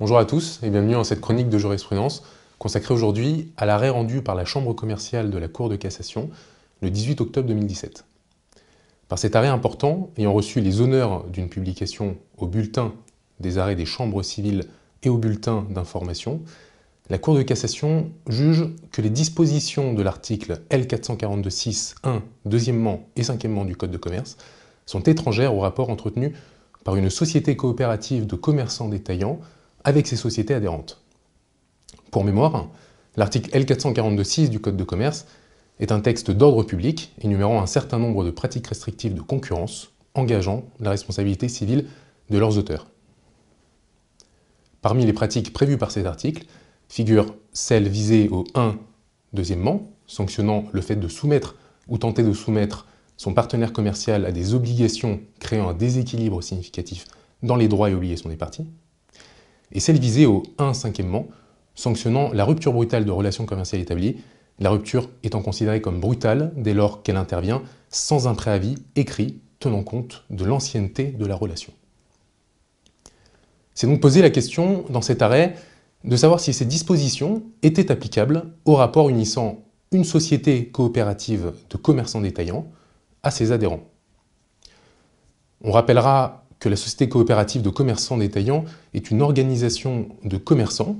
Bonjour à tous et bienvenue dans cette chronique de jurisprudence consacrée aujourd'hui à l'arrêt rendu par la Chambre commerciale de la Cour de cassation le 18 octobre 2017. Par cet arrêt important, ayant reçu les honneurs d'une publication au bulletin des arrêts des chambres civiles et au bulletin d'information, la Cour de cassation juge que les dispositions de l'article L442-6-1, deuxièmement et cinquièmement du Code de commerce sont étrangères au rapport entretenu par une société coopérative de commerçants détaillants avec ses sociétés adhérentes. Pour mémoire, l'article L442-6 du Code de commerce est un texte d'ordre public énumérant un certain nombre de pratiques restrictives de concurrence engageant la responsabilité civile de leurs auteurs. Parmi les pratiques prévues par cet article figurent celles visées au 1, deuxièmement, sanctionnant le fait de soumettre ou tenter de soumettre son partenaire commercial à des obligations créant un déséquilibre significatif dans les droits et obligations des parties, et celle visée au 1, cinquièmement, sanctionnant la rupture brutale de relations commerciales établies, la rupture étant considérée comme brutale dès lors qu'elle intervient sans un préavis écrit tenant compte de l'ancienneté de la relation. C'est donc posé la question, dans cet arrêt, de savoir si ces dispositions étaient applicables au rapport unissant une société coopérative de commerçants détaillants à ses adhérents. On rappellera que la société coopérative de commerçants détaillants est une organisation de commerçants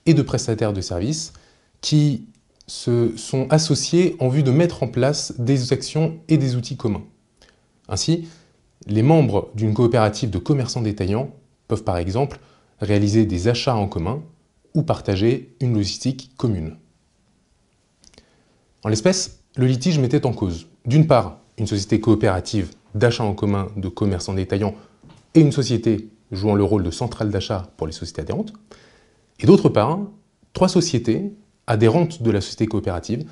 et de prestataires de services qui se sont associés en vue de mettre en place des actions et des outils communs. Ainsi, les membres d'une coopérative de commerçants détaillants peuvent par exemple réaliser des achats en commun ou partager une logistique commune. En l'espèce, le litige mettait en cause, d'une part, une société coopérative d'achat en commun de commerçants détaillants et une société jouant le rôle de centrale d'achat pour les sociétés adhérentes, et d'autre part, 3 sociétés adhérentes de la société coopérative,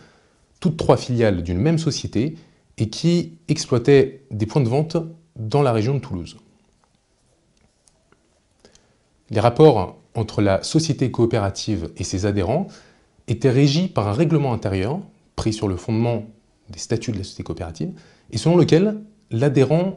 toutes 3 filiales d'une même société et qui exploitaient des points de vente dans la région de Toulouse. Les rapports entre la société coopérative et ses adhérents étaient régis par un règlement intérieur pris sur le fondement des statuts de la société coopérative et selon lequel l'adhérent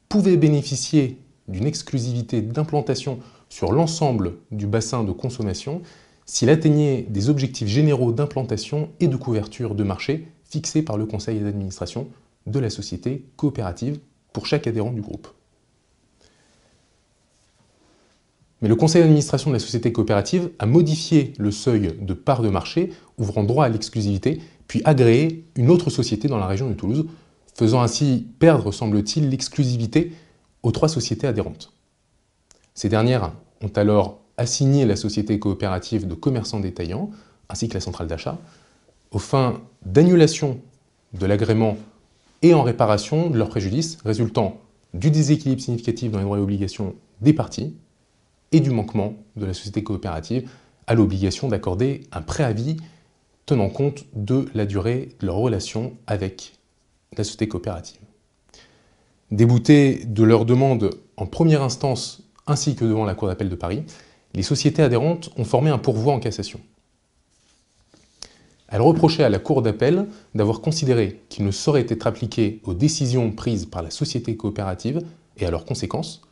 pouvait bénéficier d'une exclusivité d'implantation sur l'ensemble du bassin de consommation s'il atteignait des objectifs généraux d'implantation et de couverture de marché fixés par le conseil d'administration de la société coopérative pour chaque adhérent du groupe. Mais le conseil d'administration de la société coopérative a modifié le seuil de part de marché ouvrant droit à l'exclusivité, puis agréé une autre société dans la région de Toulouse, faisant ainsi perdre, semble-t-il, l'exclusivité aux 3 sociétés adhérentes. Ces dernières ont alors assigné la société coopérative de commerçants détaillants, ainsi que la centrale d'achat, aux fins d'annulation de l'agrément et en réparation de leur préjudice résultant du déséquilibre significatif dans les droits et obligations des parties et du manquement de la société coopérative à l'obligation d'accorder un préavis tenant compte de la durée de leur relation avec la société coopérative. Déboutés de leur demande en première instance ainsi que devant la Cour d'appel de Paris, les sociétés adhérentes ont formé un pourvoi en cassation. Elles reprochaient à la Cour d'appel d'avoir considéré qu'il ne saurait être appliqué aux décisions prises par la société coopérative et à leurs conséquences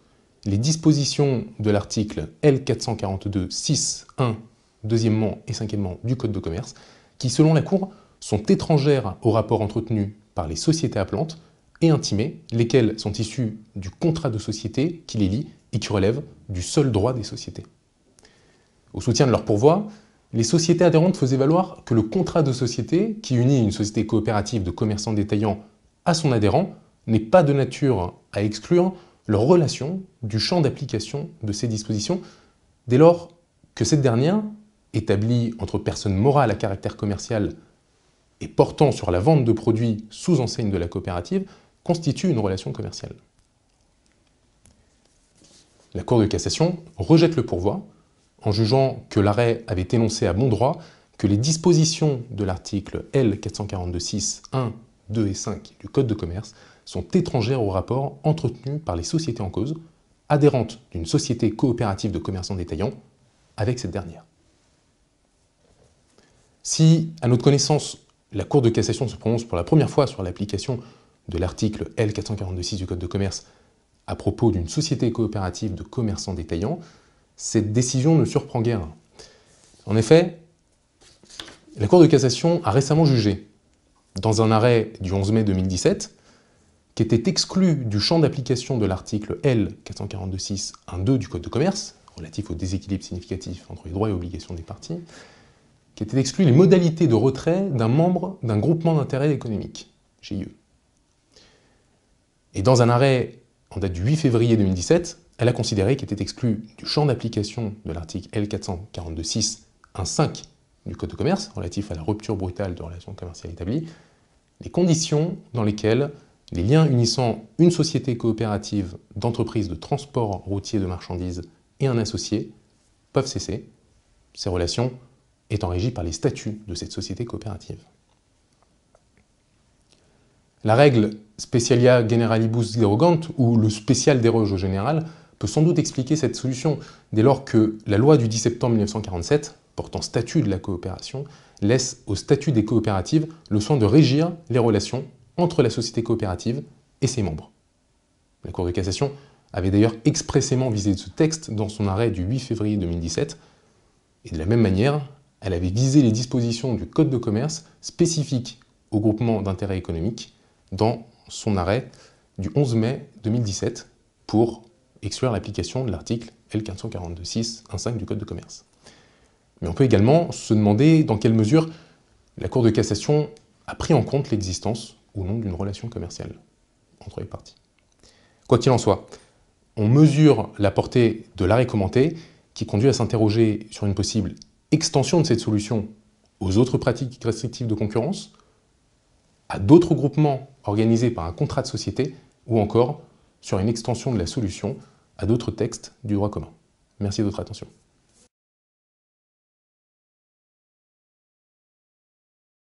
les dispositions de l'article L442-6-1, deuxièmement et cinquièmement du Code de commerce, qui, selon la Cour, sont étrangères au rapport entretenu par les sociétés appelantes et intimées, lesquelles sont issues du contrat de société qui les lie et qui relèvent du seul droit des sociétés. Au soutien de leur pourvoi, les sociétés adhérentes faisaient valoir que le contrat de société, qui unit une société coopérative de commerçants détaillants à son adhérent, n'est pas de nature à exclure leur relation du champ d'application de ces dispositions, dès lors que cette dernière, établie entre personnes morales à caractère commercial et portant sur la vente de produits sous enseigne de la coopérative, constitue une relation commerciale. La Cour de cassation rejette le pourvoi en jugeant que l'arrêt avait énoncé à bon droit que les dispositions de l'article L442-6, 1, 2 et 5 du Code de commerce sont étrangères au rapport entretenu par les sociétés en cause, adhérentes d'une société coopérative de commerçants détaillants, avec cette dernière. Si, à notre connaissance, la Cour de cassation se prononce pour la première fois sur l'application de l'article L442-6 du Code de commerce à propos d'une société coopérative de commerçants détaillants, cette décision ne surprend guère. En effet, la Cour de cassation a récemment jugé, dans un arrêt du 11 mai 2017, qu'était exclu du champ d'application de l'article L. 442-6-1-2 du Code de commerce, relatif au déséquilibre significatif entre les droits et obligations des parties, qu'étaient exclues les modalités de retrait d'un membre d'un groupement d'intérêt économique, GIE. Et dans un arrêt en date du 8 février 2017, elle a considéré qu'était exclu du champ d'application de l'article L. 442-6-1-5 du Code de commerce, relatif à la rupture brutale de relations commerciales établies, les conditions dans lesquelles les liens unissant une société coopérative d'entreprise de transport routier de marchandises et un associé peuvent cesser, ces relations étant régies par les statuts de cette société coopérative. La règle Specialia Generalibus Derogant, ou le spécial déroge au général, peut sans doute expliquer cette solution, dès lors que la loi du 10 septembre 1947, portant statut de la coopération, laisse au statut des coopératives le soin de régir les relations entre la société coopérative et ses membres. La Cour de cassation avait d'ailleurs expressément visé ce texte dans son arrêt du 8 février 2017, et de la même manière, elle avait visé les dispositions du Code de commerce spécifiques au groupement d'intérêt économique dans son arrêt du 11 mai 2017 pour exclure l'application de l'article L. 442-6-1-5 du Code de commerce. Mais on peut également se demander dans quelle mesure la Cour de cassation a pris en compte l'existence ou non d'une relation commerciale entre les parties. Quoi qu'il en soit, on mesure la portée de l'arrêt commenté qui conduit à s'interroger sur une possible extension de cette solution aux autres pratiques restrictives de concurrence, à d'autres groupements organisés par un contrat de société, ou encore sur une extension de la solution à d'autres textes du droit commun. Merci de votre attention.